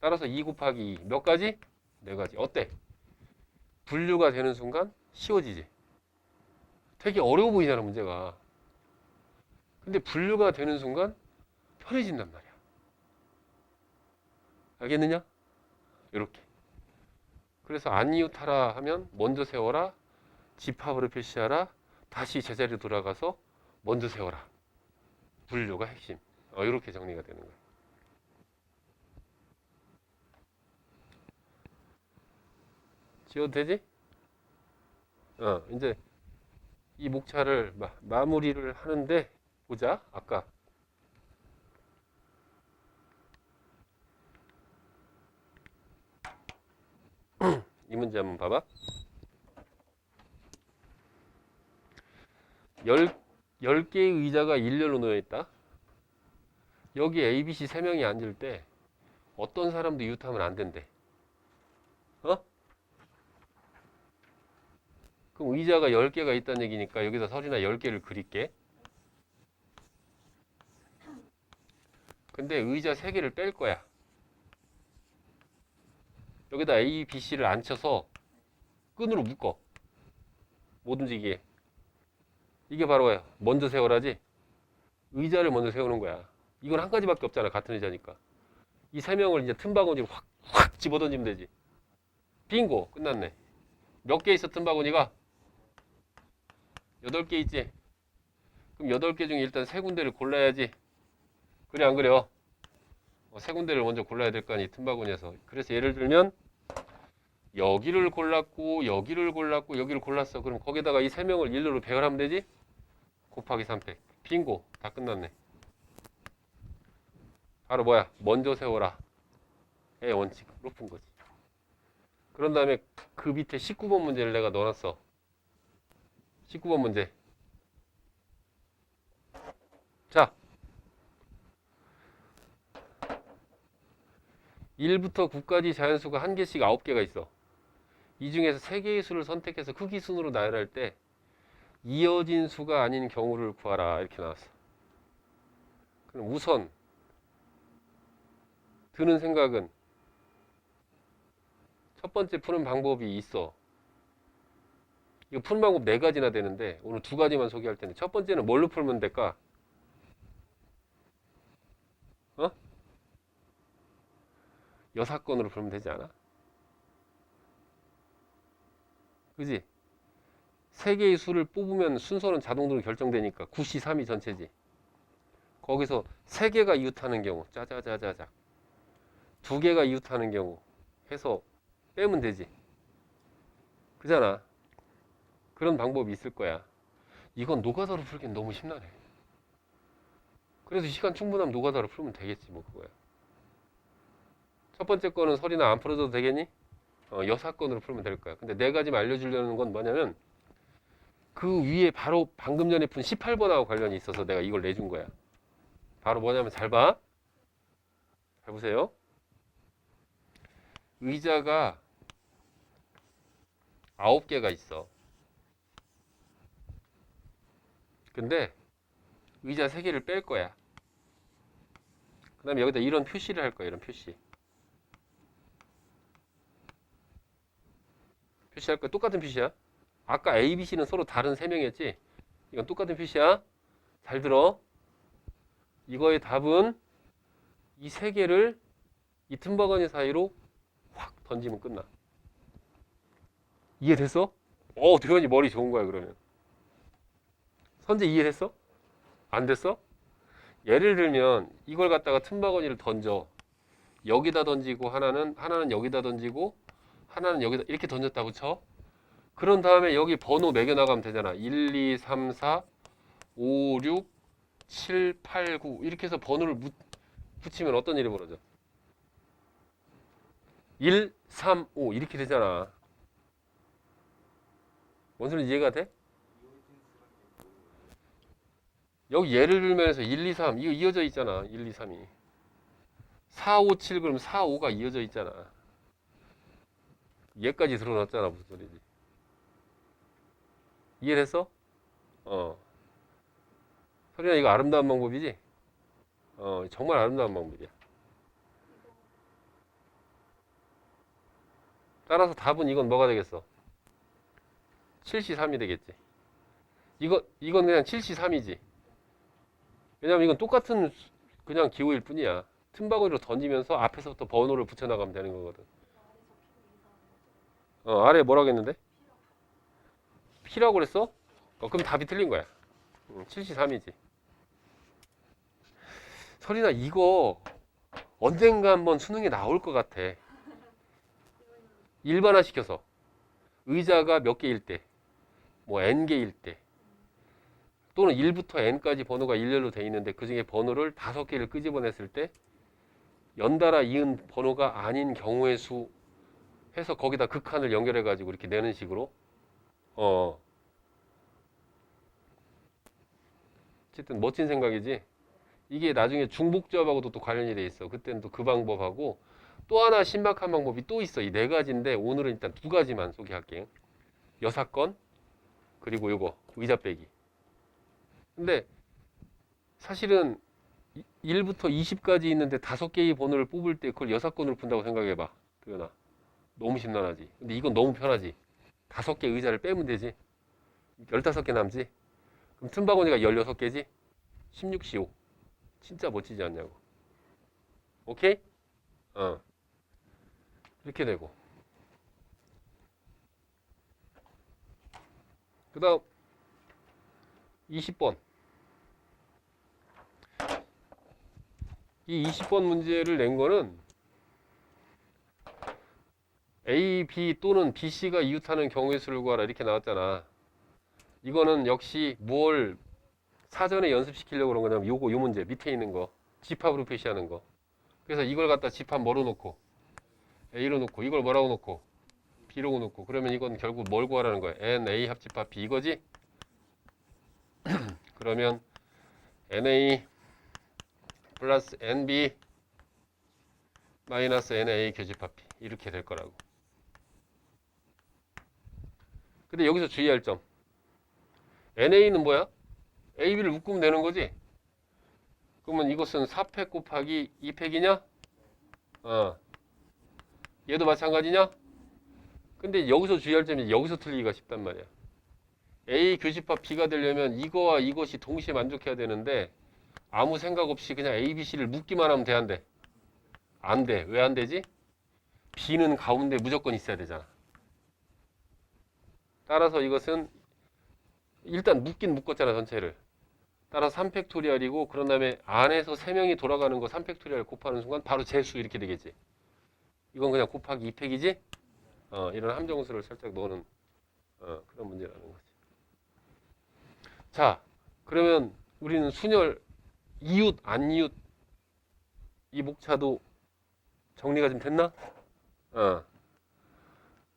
따라서 2 곱하기 2. 몇 가지? 네 가지. 어때? 분류가 되는 순간 쉬워지지. 되게 어려워 보이잖아, 문제가. 근데 분류가 되는 순간 편해진단 말이야. 알겠느냐? 이렇게. 그래서 안이웃하라 하면 먼저 세워라. 집합으로 표시하라. 다시 제자리로 돌아가서 먼저 세워라. 분류가 핵심. 이렇게 정리가 되는 거야. 지워도 되지? 이제 이 목차를 마무리를 하는데 보자. 아까 이 문제 한번 봐봐. 10개의 의자가 일렬로 놓여 있다. 여기 A, B, C 3명이 앉을 때 어떤 사람도 이웃하면 안 된대. 그럼 의자가 10개가 있다는 얘기니까 여기다 설이나 10개를 그릴게. 근데 의자 3개를 뺄 거야. 여기다 A, B, C를 앉혀서 끈으로 묶어. 못 움직이게. 이게 바로 먼저 세워라지. 의자를 먼저 세우는 거야. 이건 한 가지밖에 없잖아. 같은 의자니까. 이 3명을 이제 틈바구니로 확 집어던지면 되지. 빙고. 끝났네. 몇 개 있어 틈바구니가? 8개 있지. 그럼 8개 중에 일단 3군데를 골라야지. 그래 안 그래요? 3군데를 먼저 골라야 될 거 아니 틈바구니에서. 그래서 예를 들면 여기를 골랐고 여기를 골랐고 여기를 골랐어. 그럼 거기다가 이 3명을 일로로 배열하면 되지? 곱하기 3팩. 빙고. 다 끝났네. 바로 뭐야? 먼저 세워라. 의 원칙으로 푼 거지. 그런 다음에 그 밑에 19번 문제를 내가 넣어놨어. 19번 문제. 자, 1부터 9까지 자연수가 한 개씩 9개가 있어. 이 중에서 3개의 수를 선택해서 크기 순으로 나열할 때 이어진 수가 아닌 경우를 구하라 이렇게 나왔어. 그럼 우선 드는 생각은 첫 번째 푸는 방법이 있어. 이거 푸는 방법 4가지나 되는데 오늘 2가지만 소개할 텐데 첫 번째는 뭘로 풀면 될까? 어? 여사건으로 풀면 되지 않아? 그지? 3개의 수를 뽑으면 순서는 자동으로 결정되니까 9시 3이 전체지. 거기서 3개가 이웃하는 경우 짜자자자자 2개가 이웃하는 경우 해서 빼면 되지. 그잖아. 그런 방법이 있을 거야. 이건 노가다로 풀기엔 너무 심란해. 그래서 시간 충분하면 노가다로 풀면 되겠지 뭐 그거야. 첫 번째 거는 설이나 안 풀어줘도 되겠니? 여사건으로 풀면 될 거야. 근데 4가지만 알려주려는 건 뭐냐면 그 위에 바로 방금 전에 푼 18번하고 관련이 있어서 내가 이걸 내준 거야. 바로 뭐냐면 잘 봐. 잘 보세요. 의자가 9개가 있어. 근데 의자 3개를 뺄 거야. 그 다음에 여기다 이런 표시를 할 거야. 이런 표시. 표시할 거야. 똑같은 표시야. 아까 A, B, C는 서로 다른 3명이었지? 이건 똑같은 표시야. 잘 들어. 이거의 답은 이 3개를 이 틈바구니 사이로 확 던지면 끝나. 이해됐어? 대현이 머리 좋은 거야 그러면. 선재 이해됐어? 안 됐어? 예를 들면 이걸 갖다가 틈바구니를 던져. 여기다 던지고 하나는 여기다 던지고 하나는 여기다 이렇게 던졌다고 쳐. 그런 다음에 여기 번호 매겨 나가면 되잖아. 1, 2, 3, 4, 5, 6, 7, 8, 9 이렇게 해서 번호를 붙이면 어떤 일이 벌어져? 1, 3, 5 이렇게 되잖아. 뭔 소리 이해가 돼? 여기 예를 들면서 1, 2, 3 이거 이어져 있잖아. 1, 2, 3이 4, 5, 7 그럼 4, 5가 이어져 있잖아. 얘까지 드러났잖아. 무슨 소리지? 이해됐어? 어. 소리야 이거 아름다운 방법이지? 정말 아름다운 방법이야. 따라서 답은 이건 뭐가 되겠어? 7C3이 되겠지. 이건 그냥 7C3이지. 왜냐면 이건 똑같은 그냥 기호일 뿐이야. 틈바구니로 던지면서 앞에서부터 번호를 붙여나가면 되는 거거든. 아래에 뭐라고 했는데? P라고 그랬어? 그럼 답이 틀린 거야. 7C3이지. 설이나 이거 언젠가 한번 수능에 나올 것 같아. 일반화 시켜서. 의자가 몇 개일 때, 뭐 N개일 때, 또는 1부터 N까지 번호가 일렬로 돼 있는데 그 중에 번호를 5개를 끄집어냈을 때 연달아 이은 번호가 아닌 경우의 수 해서 거기다 극한을 연결해 가지고 이렇게 내는 식으로 어쨌든 멋진 생각이지. 이게 나중에 중복조합하고도 또 관련이 돼 있어. 그때는 또 그 방법하고 또 하나 신박한 방법이 또 있어. 이 4가지인데 오늘은 일단 2가지만 소개할게요. 여사건 그리고 요거 의자 빼기. 근데 사실은 1부터 20까지 있는데 5개의 번호를 뽑을 때 그걸 여사건으로 푼다고 생각해봐. 도연아. 너무 심란하지. 근데 이건 너무 편하지. 5개 의자를 빼면 되지. 15개 남지. 그럼 틈바구니가 16개지. 16C5. 진짜 멋지지 않냐고. 오케이? 이렇게 되고. 그 다음 20번. 이 20번 문제를 낸 거는 A, B 또는 B, C가 이웃하는 경우의 수를 구하라 이렇게 나왔잖아. 이거는 역시 뭘 사전에 연습시키려고 그런 거냐면 요 문제 밑에 있는 거 집합으로 표시하는 거. 그래서 이걸 갖다 집합 뭐로 놓고 A로 놓고 이걸 뭐라고 놓고 B로 놓고 그러면 이건 결국 뭘 구하라는 거야? NA 합집합 B 이거지? 그러면 NA 플러스 NB 마이너스 NA 교집합 B 이렇게 될 거라고. 근데 여기서 주의할 점. NA는 뭐야? AB를 묶으면 되는 거지? 그러면 이것은 4팩 곱하기 2팩이냐? 얘도 마찬가지냐? 근데 여기서 주의할 점이 여기서 틀리기가 쉽단 말이야. A 교집합 B가 되려면 이거와 이것이 동시에 만족해야 되는데 아무 생각 없이 그냥 A, B, C를 묶기만 하면 돼, 안 돼? 안 돼. 왜 안 되지? B는 가운데 무조건 있어야 되잖아. 따라서 이것은 일단 묶긴 묶었잖아, 전체를. 따라서 3팩토리얼이고 그런 다음에 안에서 3명이 돌아가는 거 3팩토리얼 곱하는 순간 바로 제수 이렇게 되겠지. 이건 그냥 곱하기 2팩이지? 이런 함정수를 살짝 넣는 그런 문제라는 거지. 자, 그러면 우리는 순열 이웃, 안이웃 이 목차도 정리가 좀 됐나?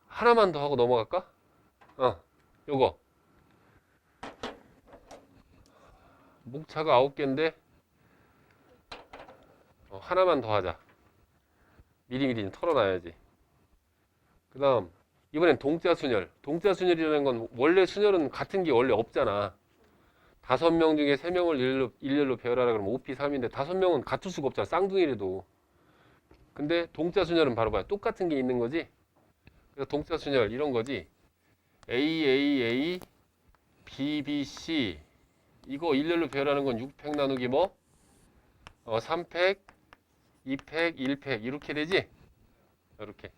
하나만 더 하고 넘어갈까? 요거 목차가 9개인데 하나만 더 하자. 미리미리 좀 털어놔야지. 그 다음 이번엔 동자 순열. 동자 순열이라는 건 원래 순열은 같은 게 원래 없잖아. 5명 중에 3명을 일렬로 배열하라 그러면 5P3인데 5명은 같을 수가 없잖아. 쌍둥이라도. 근데 동자 순열은 바로 봐요. 똑같은 게 있는 거지. 그래서 동자 순열 이런 거지. AAA BBC 이거 일렬로 배열하는 건 6팩 나누기 뭐? 3팩 2팩 1팩 이렇게 되지? 이렇게.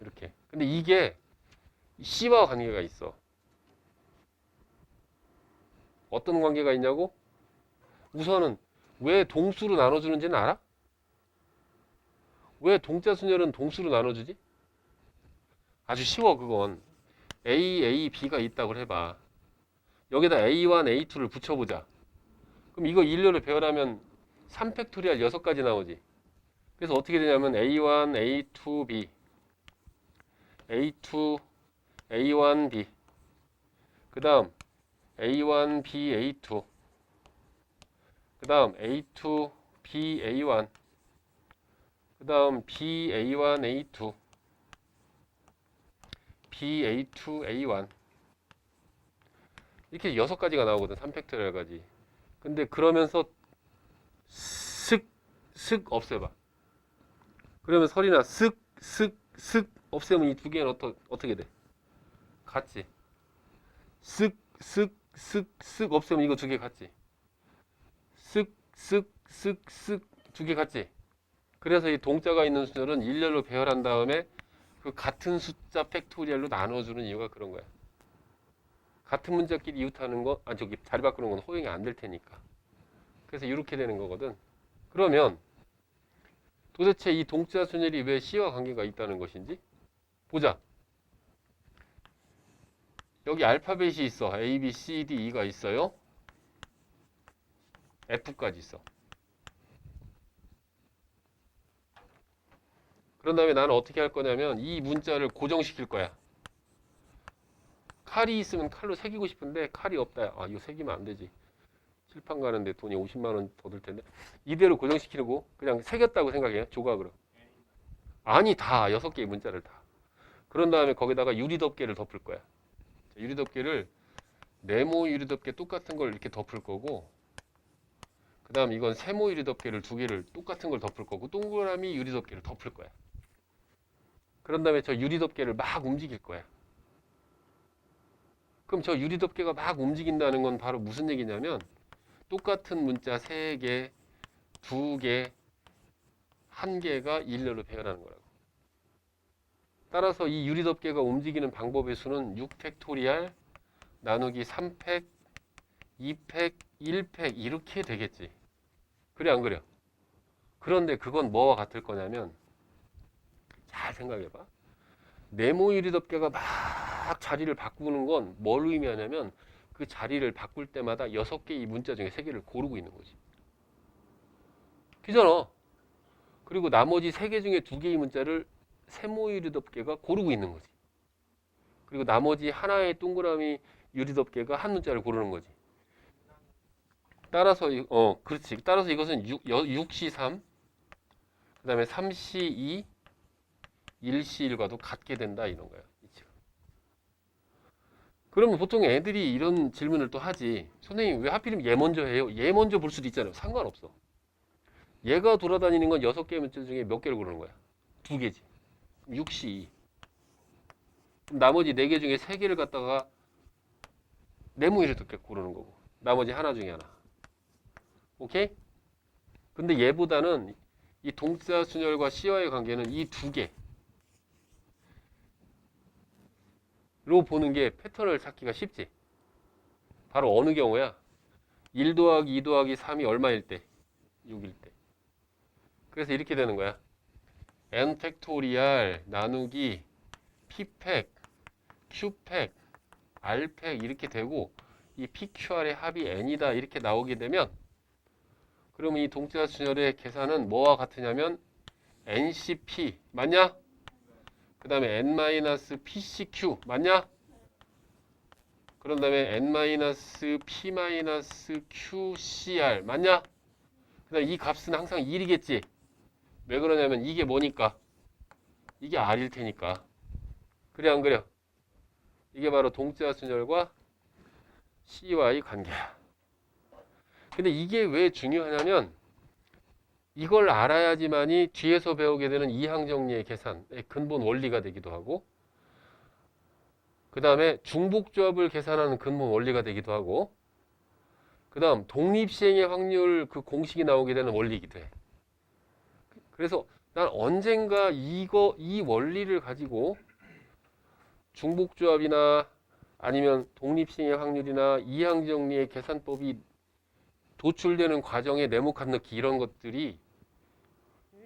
이렇게. 근데 이게 C와 관계가 있어. 어떤 관계가 있냐고? 우선은 왜 동수로 나눠주는지는 알아? 왜 동자 순열은 동수로 나눠주지? 아주 쉬워 그건. A, A, B가 있다고 해봐. 여기다 A1, A2를 붙여보자. 그럼 이거 일렬로 배열하면 3팩토리얼 6가지 나오지. 그래서 어떻게 되냐면 A1, A2, B A2, A1, B 그 다음 A1, B, A2 그 다음 A2, B, A1 그 다음 B, A1, A2 B, A2, A1 이렇게 6가지가 나오거든. 3팩토리얼까지. 근데 그러면서 슥 없애봐. 그러면 설이나 슥 없애면 이 두 개는 어떻게 돼? 같지? 슥 없애면 이거 두 개 같지? 슥 두 개 같지? 그래서 이 동자가 있는 순열은 일렬로 배열한 다음에 그 같은 숫자 팩토리얼로 나눠주는 이유가 그런 거야. 같은 문자끼리 이웃하는 거, 저기 자리 바꾸는 건 허용이 안 될 테니까. 그래서 이렇게 되는 거거든. 그러면 도대체 이 동자 순열이 왜 C와 관계가 있다는 것인지 보자. 여기 알파벳이 있어. A, B, C, D, E가 있어요. F까지 있어. 그런 다음에 나는 어떻게 할 거냐면 이 문자를 고정시킬 거야. 칼이 있으면 칼로 새기고 싶은데 칼이 없다. 이거 새기면 안 되지. 칠판 가는데 돈이 50만 원 더 들 텐데. 이대로 고정시키고 그냥 새겼다고 생각해. 조각으로. 아니 다 6개의 문자를 다. 그런 다음에 거기다가 유리덮개를 덮을 거야. 유리덮개를 네모 유리덮개 똑같은 걸 이렇게 덮을 거고 그 다음 이건 세모 유리덮개를 2개를 똑같은 걸 덮을 거고 동그라미 유리덮개를 덮을 거야. 그런 다음에 저 유리덮개를 막 움직일 거야. 그럼 저 유리덮개가 막 움직인다는 건 바로 무슨 얘기냐면 똑같은 문자 3개, 2개, 1개가 일렬로 배열하는 거라고. 따라서 이 유리덮개가 움직이는 방법의 수는 6팩토리얼 나누기 3팩, 2팩, 1팩 이렇게 되겠지. 그래 안 그래? 그런데 그건 뭐와 같을 거냐면 잘 생각해봐. 네모 유리덮개가 막 자리를 바꾸는 건 뭘 의미하냐면 그 자리를 바꿀 때마다 6개의 문자 중에 3개를 고르고 있는 거지. 그잖아. 그리고 나머지 3개 중에 2개의 문자를 세모 유리덮개가 고르고 있는 거지. 그리고 나머지 하나의 동그라미 유리덮개가 한 문자를 고르는 거지. 따라서 그렇지. 따라서 이것은 6C3 그 다음에 3C2, 1C1과도 같게 된다 이런 거야. 이치가. 그러면 보통 애들이 이런 질문을 또 하지. 선생님 왜 하필이면 얘 먼저 해요? 얘 먼저 볼 수도 있잖아요. 상관없어. 얘가 돌아다니는 건 6개의 문제 중에 몇 개를 고르는 거야? 2개지. 6C2. 나머지 4개 중에 3개를 갖다가 네모이를 듣게 고르는 거고. 나머지 하나 중에 하나. 오케이? 근데 얘보다는 이 동사 순열과 C와의 관계는 이 2개로 보는 게 패턴을 찾기가 쉽지. 바로 어느 경우야? 1 더하기 2 더하기 3이 얼마일 때? 6일 때. 그래서 이렇게 되는 거야. n 팩토리알 나누기 p 팩, q 팩, r 팩 이렇게 되고 이 PQR의 합이 n이다 이렇게 나오게 되면 그러면 이 동자 순열의 계산은 뭐와 같으냐면 NCP 맞냐? 그 다음에 N-PCQ 맞냐? 그런 다음에 N-P-QCR 맞냐? 그 다음에 이 값은 항상 1이겠지. 왜 그러냐면 이게 뭐니까? 이게 R일 테니까. 그래 안 그래? 이게 바로 동자 순열과 C와의 관계야. 근데 이게 왜 중요하냐면 이걸 알아야지만이 뒤에서 배우게 되는 이항정리의 계산의 근본 원리가 되기도 하고 그 다음에 중복조합을 계산하는 근본 원리가 되기도 하고 그 다음 독립시행의 확률 그 공식이 나오게 되는 원리이기도 해. 그래서 난 언젠가 이 원리를 가지고 중복조합이나 아니면 독립시행의 확률이나 이항정리의 계산법이 도출되는 과정에 네모칸 넣기 이런 것들이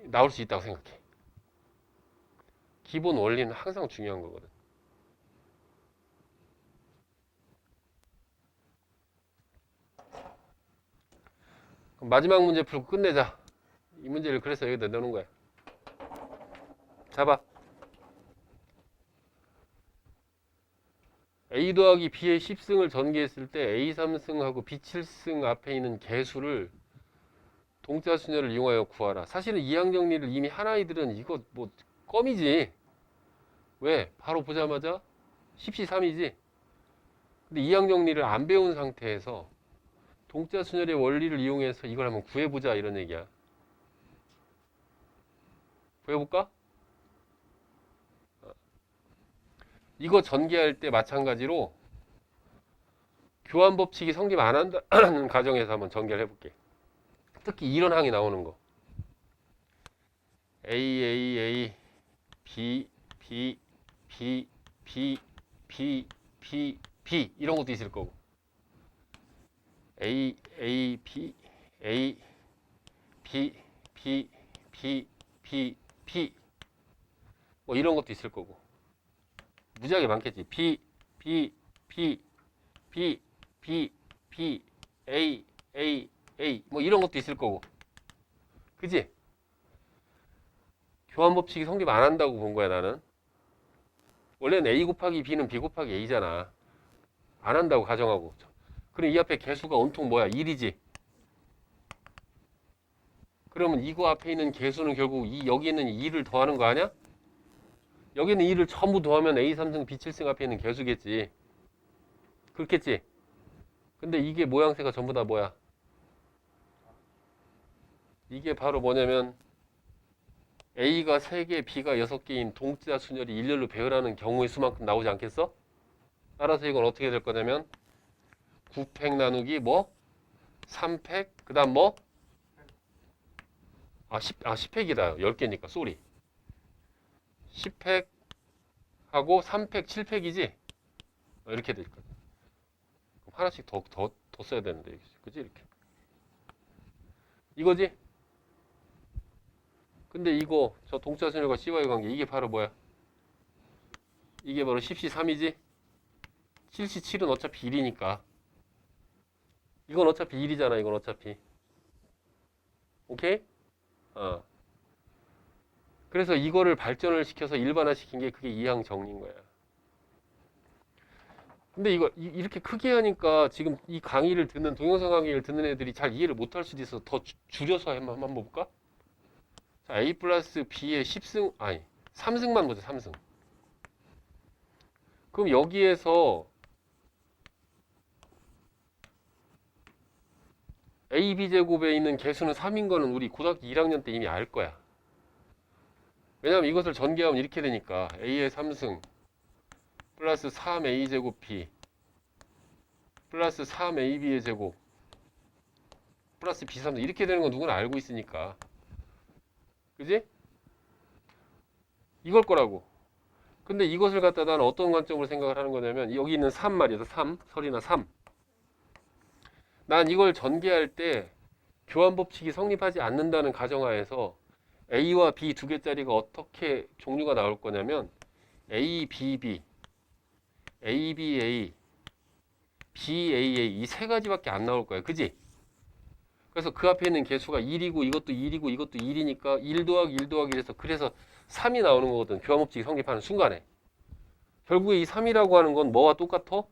나올 수 있다고 생각해. 기본 원리는 항상 중요한 거거든. 그럼 마지막 문제 풀고 끝내자. 이 문제를 그래서 여기다 넣는 거야. 잡아. A 더하기 B의 10승을 전개했을 때 A 3승하고 B 7승 앞에 있는 개수를 동자 순열을 이용하여 구하라. 사실은 이항정리를 이미 한 아이들은 이거 뭐 껌이지. 왜? 바로 보자마자 10시 3이지. 근데 이항정리를 안 배운 상태에서 동자 순열의 원리를 이용해서 이걸 한번 구해보자 이런 얘기야. 구해볼까? 이거 전개할 때 마찬가지로 교환 법칙이 성립 안 한다는 가정에서 한번 전개를 해볼게. 특히 이런 항이 나오는 거. A, B, B, B, B, B, B, B 이런 것도 있을 거고. A, B, A, B, B, B, B, B 뭐 이런 것도 있을 거고. 무지하게 많겠지. B, B, B, B, B, B, A, A, A 뭐 이런 것도 있을 거고. 그지? 교환 법칙이 성립 안 한다고 본 거야 나는. 원래는 A 곱하기 B는 B 곱하기 A잖아. 안 한다고 가정하고. 그럼 이 앞에 개수가 온통 뭐야? 1이지. 그러면 이거 앞에 있는 개수는 결국 여기 있는 2를 더하는 거 아니야? 여기는 2를 전부 더하면 A 3승 B 7승 앞에 있는 개수겠지. 그렇겠지? 근데 이게 모양새가 전부 다 뭐야? 이게 바로 뭐냐면 A가 3개, B가 6개인 동자 순열이 일렬로 배열하는 경우의 수만큼 나오지 않겠어? 따라서 이건 어떻게 될 거냐면 9팩 나누기 뭐? 3팩 그 다음 뭐? 10팩이다. 10개니까 쏘리. 10팩 하고 3팩 7팩이지? 이렇게 될 거야. 그럼 하나씩 더 써야 되는데 그지? 이렇게 이거지? 근데 이거 저 동자 순열과 C와의 관계 이게 바로 뭐야? 이게 바로 10C 3이지? 7C 7은 어차피 1이니까 이건 어차피 1이잖아. 이건 어차피 오케이? 그래서 이거를 발전을 시켜서 일반화시킨 게 그게 이항 정리인 거야. 근데 이거 이렇게 크게 하니까 지금 이 강의를 듣는 동영상 강의를 듣는 애들이 잘 이해를 못할 수도 있어서 더 줄여서 한번 볼까? 자, A 플러스 B의 10승, 아니, 3승만 보자, 3승. 그럼 여기에서 AB 제곱에 있는 개수는 3인 거는 우리 고등학교 1학년 때 이미 알 거야. 왜냐면 이것을 전개하면 이렇게 되니까 A의 3승 플러스 3A 제곱 B 플러스 3AB의 제곱 플러스 B3승 이렇게 되는 건 누구나 알고 있으니까. 그지? 이걸 거라고. 근데 이것을 갖다 나는 어떤 관점으로 생각을 하는 거냐면 여기 있는 3 말이야. 3, 설이나 3. 난 이걸 전개할 때 교환 법칙이 성립하지 않는다는 가정하에서 A와 B 두 개짜리가 어떻게 종류가 나올 거냐면 A, B, B, A, B, A, B, A, A 이 세 가지밖에 안 나올 거야. 그지? 그래서 그 앞에 있는 개수가 1이고 이것도 1이고 이것도 1이니까 1 더하기 1 더하기 1에서 그래서 3이 나오는 거거든. 교환 법칙이 성립하는 순간에. 결국에 이 3이라고 하는 건 뭐와 똑같아?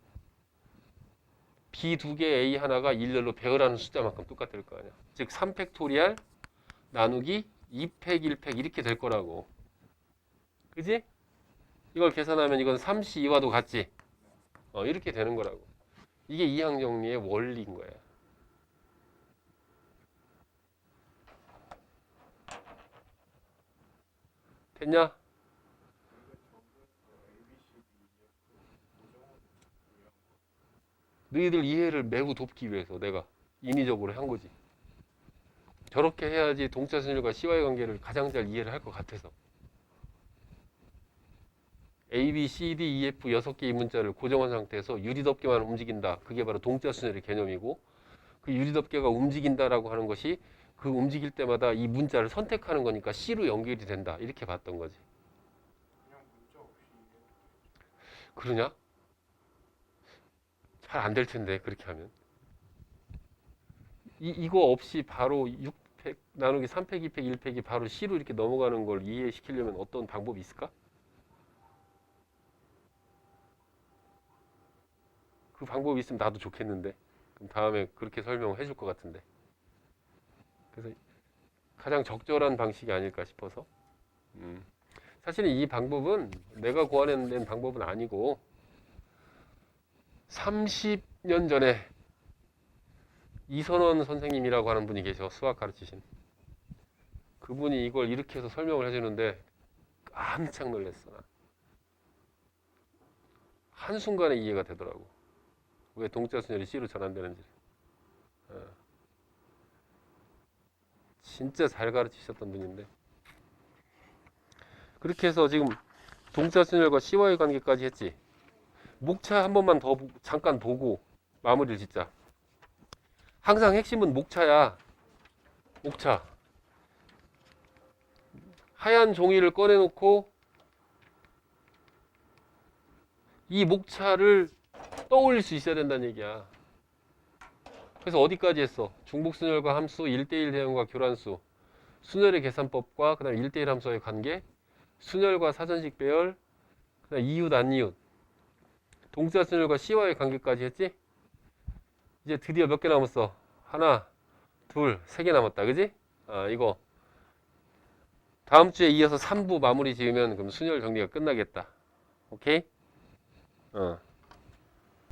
B 두 개 A 하나가 일렬로 배열하는 숫자만큼 똑같을 거 아니야. 즉 3팩토리알 나누기 2팩 1팩 이렇게 될 거라고. 그지? 이걸 계산하면 이건 3C2와도 같지? 이렇게 되는 거라고. 이게 이항 정리의 원리인 거야. 됐냐? 너희들 이해를 매우 돕기 위해서 내가 인위적으로 한 거지. 저렇게 해야지 동차순열과 CY 관계를 가장 잘 이해를 할 것 같아서. A, B, C, D, E, F 6개의 문자를 고정한 상태에서 유리덮개만 움직인다. 그게 바로 동차순열의 개념이고 그 유리덮개가 움직인다라고 하는 것이 그 움직일 때마다 이 문자를 선택하는 거니까 C로 연결이 된다. 이렇게 봤던 거지. 그러냐? 잘 안 될 텐데 그렇게 하면. 이거 없이 바로 6팩 나누기 3팩, 2팩, 1팩이 바로 C로 이렇게 넘어가는 걸 이해시키려면 어떤 방법이 있을까? 그 방법이 있으면 나도 좋겠는데. 그럼 다음에 그렇게 설명을 해줄 것 같은데. 그래서 가장 적절한 방식이 아닐까 싶어서. 사실은 이 방법은 내가 고안해낸 방법은 아니고 30년 전에 이선원 선생님이라고 하는 분이 계셔. 수학 가르치신. 그분이 이걸 이렇게 해서 설명을 해주는데 깜짝 놀랐어. 나. 한순간에 이해가 되더라고. 왜 동자순열이 C로 전환되는지. 진짜 잘 가르치셨던 분인데. 그렇게 해서 지금 동자순열과 C와의 관계까지 했지. 목차 한 번만 더 잠깐 보고 마무리를 짓자. 항상 핵심은 목차야. 목차. 하얀 종이를 꺼내놓고 이 목차를 떠올릴 수 있어야 된다는 얘기야. 그래서 어디까지 했어? 중복순열과 함수, 1대1 대응과 교란수, 순열의 계산법과 그 다음에 1대1 함수와의 관계, 순열과 사전식 배열, 그 다음에 이웃, 안이웃, 동사순열과 C와의 관계까지 했지? 이제 드디어 몇 개 남았어? 하나, 둘, 세 개 남았다. 그지? 이거 다음 주에 이어서 3부 마무리 지으면 그럼 순열 정리가 끝나겠다. 오케이?